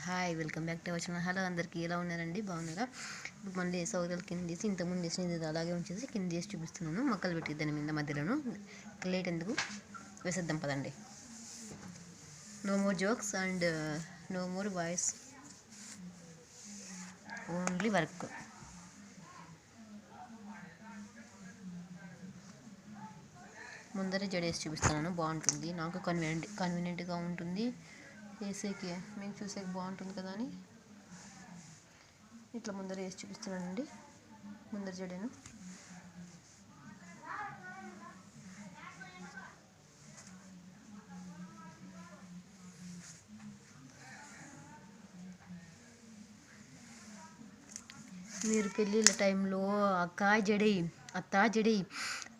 Hi welcome back to our channel. Hello అందరికీ, ఎలా ఉన్నారండి? బాగున్నారా? ఇప్పుడు మళ్ళీ సౌకర్యాలు కింద తీసి ఇంతకుముందు చేసిన ఇది అలాగే ఉంచేసి కింద చేసి చూపిస్తున్నాను. మొక్కలు పెట్టి దాని మీద మధ్యలోను లేట్ ఎందుకు వేసేద్దాం పదండి. No more jokes and no more voice, only work. ముందరే జడేసి చూపిస్తున్నాను, బాగుంటుంది. నాకు కన్వీనియంట్గా ఉంటుంది వేసేకి, మీకు చూసేకి బాగుంటుంది కదా అని ఇట్లా ముందర వేసి చూపిస్తున్నానండి. ముందర జడేను మీరు పెళ్ళిళ్ళ టైంలో అక్క జడై, అత్త జడై,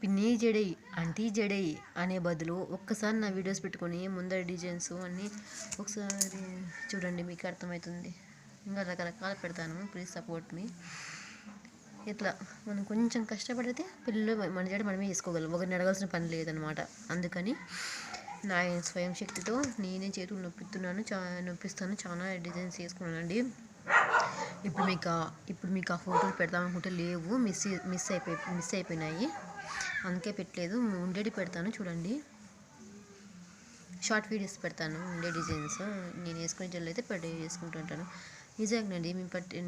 పిన్ని జడై, ఆంటీ జడై అనే బదులు ఒక్కసారి నా వీడియోస్ పెట్టుకొని ముందర డిజైన్స్ అన్నీ ఒకసారి చూడండి, మీకు అర్థమవుతుంది. ఇంకా రకరకాలు పెడతాను, ప్లీజ్ సపోర్ట్ మీ. ఇట్లా మనం కొంచెం కష్టపడితే పిల్లలు మన జడ మనమే వేసుకోగలం, ఒకరిని అడగాల్సిన పని లేదనమాట. అందుకని నా స్వయం శక్తితో నేనే చేతులు నొప్పిస్తాను. చాలా డిజైన్స్ వేసుకున్నానండి. ఇప్పుడు మీకు ఆ ఫోటోలు పెడతామనుకుంటే లేవు, మిస్ అయిపోయినాయి, అందుకే పెట్టలేదు. ఉండేది పెడతాను చూడండి, షార్ట్ వీడియోస్ పెడతాను. ఉండే డిజైన్స్ నేను వేసుకునే జడలు అయితే వేసుకుంటుంటాను. నిజంగానండి,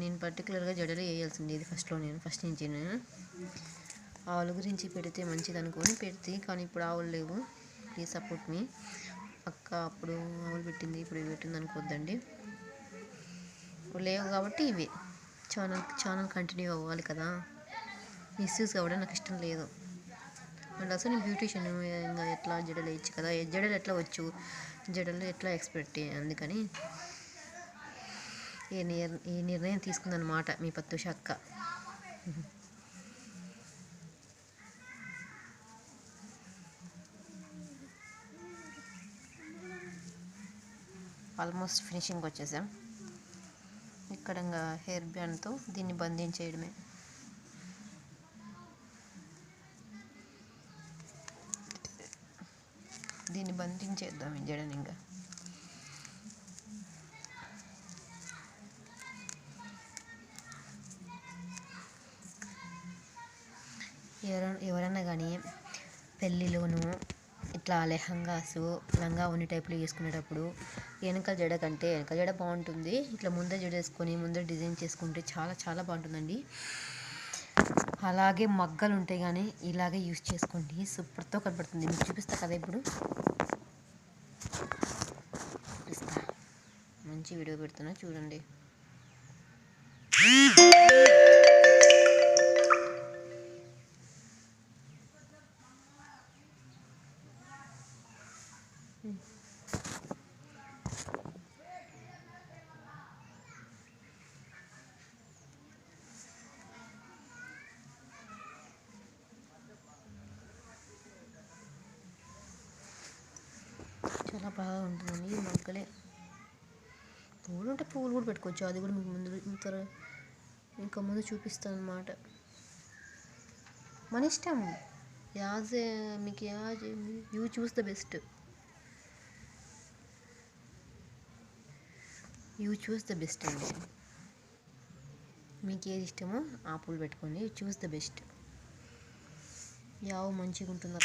నేను పర్టికులర్గా జడలు వేయాల్సింది ఇది ఫస్ట్ నుంచి ఆవుల గురించి పెడితే మంచిది అనుకొని పెడితే, కానీ ఇప్పుడు ఆవులు లేవు. ప్లీజ్ సపోర్ట్ మీ. అక్క అప్పుడు ఆవులు పెట్టింది, ఇప్పుడు ఇవి పెట్టింది అనుకోవద్దండి. లేవు కాబట్టి ఇవి ఛానల్ కంటిన్యూ అవ్వాలి కదా. మిస్యూస్ కావడం నాకు ఇష్టం లేదు. అండ్ అసలు నేను బ్యూటీషియన్, ఇంకా ఎట్లా జడలు వేయచ్చు కదా, జడలు ఎట్లా వచ్చు, జడలు ఎట్లా ఎక్స్పెక్ట్, అందుకని ఈ నిర్ణయం తీసుకుందనమాట మీ పత్తుష అక్క. ఆల్మోస్ట్ ఫినిషింగ్ వచ్చేసాం. ఇక్కడ హెయిర్ బ్యాండ్తో దీన్ని బంధించేయడమే. దీన్ని బంధించేద్దాం ఈ జడని. ఇంకా ఎవరన్నా కానీ పెళ్ళిలోనూ ఇట్లా లంగా ఉన్ని టైప్లో వేసుకునేటప్పుడు వెనకాల జడ కంటే వెనకాల జడ బాగుంటుంది. ఇట్లా ముందర జడ వేసుకొని ముందర డిజైన్ చేసుకుంటే చాలా చాలా బాగుంటుందండి. అలాగే మగ్గలు ఉంటాయి కానీ ఇలాగే యూజ్ చేసుకోండి, సూపర్తో కనపడుతుంది. మీకు చూపిస్తా కదా, ఇప్పుడు మంచి వీడియో పెడుతున్నా చూడండి. చాలా బాగా ఉంటుందండి. మొగ్గలే పువ్వులు ఉంటే పువ్వులు కూడా పెట్టుకోవచ్చు, అది కూడా మీకు ఇంకా ముందు చూపిస్తాను అన్నమాట. మన ఇష్టం, మీకు యూ చూస్ ద బెస్ట్, అండి. మీకు ఏది ఇష్టమో ఆ పూలు పెట్టుకోండి, చూస్ ద బెస్ట్. యావ మంచిగా ఉంటుంది.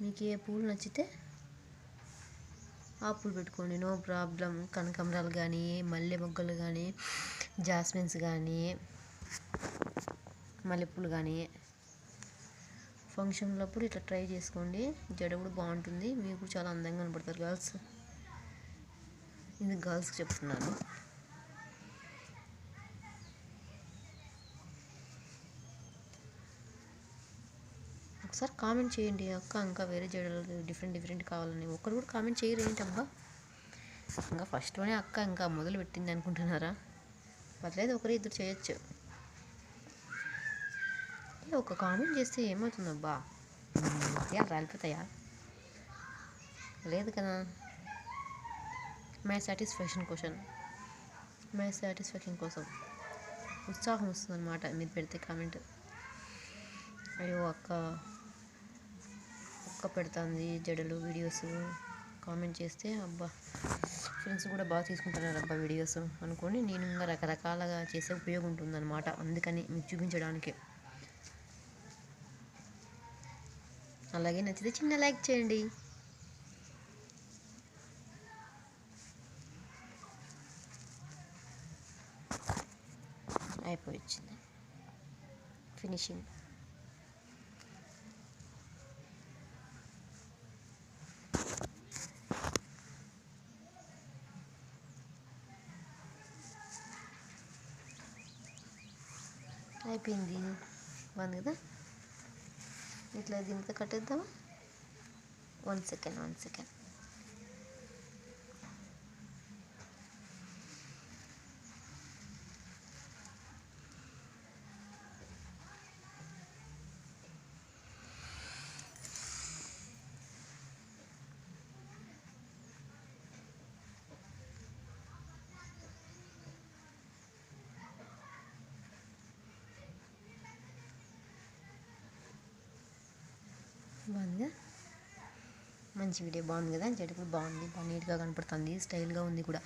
మీకు ఏ పూలు నచ్చితే ఆ పూలు పెట్టుకోండి, నో ప్రాబ్లం. కనకాంబరాలు కానీ, మల్లె మొగ్గలు కానీ, జాస్మిన్స్ కానీ, మల్లెపూలు కానీ ఫంక్షన్లప్పుడు ఇట్లా ట్రై చేసుకోండి. జడ కూడా బాగుంటుంది, మీకు చాలా అందంగా కనపడతారు గర్ల్స్. ఇది గర్ల్స్కి చెప్తున్నాను. ఒకసారి కామెంట్ చేయండి, అక్క ఇంకా వేరే జడలు డిఫరెంట్ కావాలని. ఒక్కరు కూడా కామెంట్ చేయరు ఏంటమ్మా. ఇంకా ఫస్ట్లోనే అక్క ఇంకా మొదలు పెట్టింది అనుకుంటున్నారా? పర్లేదు, ఒకరు ఇద్దరు చేయొచ్చు. ఒక కామెంట్ చేస్తే ఏమవుతుందబ్బా, రాలిపోతాయా? లేదు కదా. మై సాటిస్ఫాక్షన్ కోసం ఉత్సాహం వస్తుంది అన్నమాట మీరు పెడితే కామెంట్. అయ్యో అక్క అక్క పెడుతుంది జడలు వీడియోస్, కామెంట్ చేస్తే అబ్బా ఫ్రెండ్స్ కూడా బాగా తీసుకుంటున్నారు అబ్బా వీడియోస్ అనుకొని నేను ఇంకా రకరకాలుగా చేసే ఉపయోగం ఉంటుందన్నమాట. అందుకని మీకు చూపించడానికి. అలాగే నచ్చితే చిన్న లైక్ చేయండి. అయిపోయి వచ్చింది ఫినిషింగ్. అయిపోయింది, బాగుంది కదా. ఇట్లా దీంతో కట్టేద్దామా. 1 సెకండ్. బాగుందిగా, మంచి వీడియో బాగుంది కదా. జడ కూడా బాగుంది, బాగా నీట్గా కనపడుతుంది, స్టైల్గా ఉంది కూడా.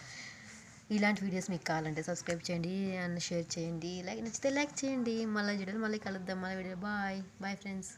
ఇలాంటి వీడియోస్ మీకు కావాలంటే సబ్స్క్రైబ్ చేయండి అండ్ షేర్ చేయండి. లైక్ నచ్చితే లైక్ చేయండి. మళ్ళీ జడలు మళ్ళీ కలుద్దాం, మళ్ళీ వీడియో. Bye friends.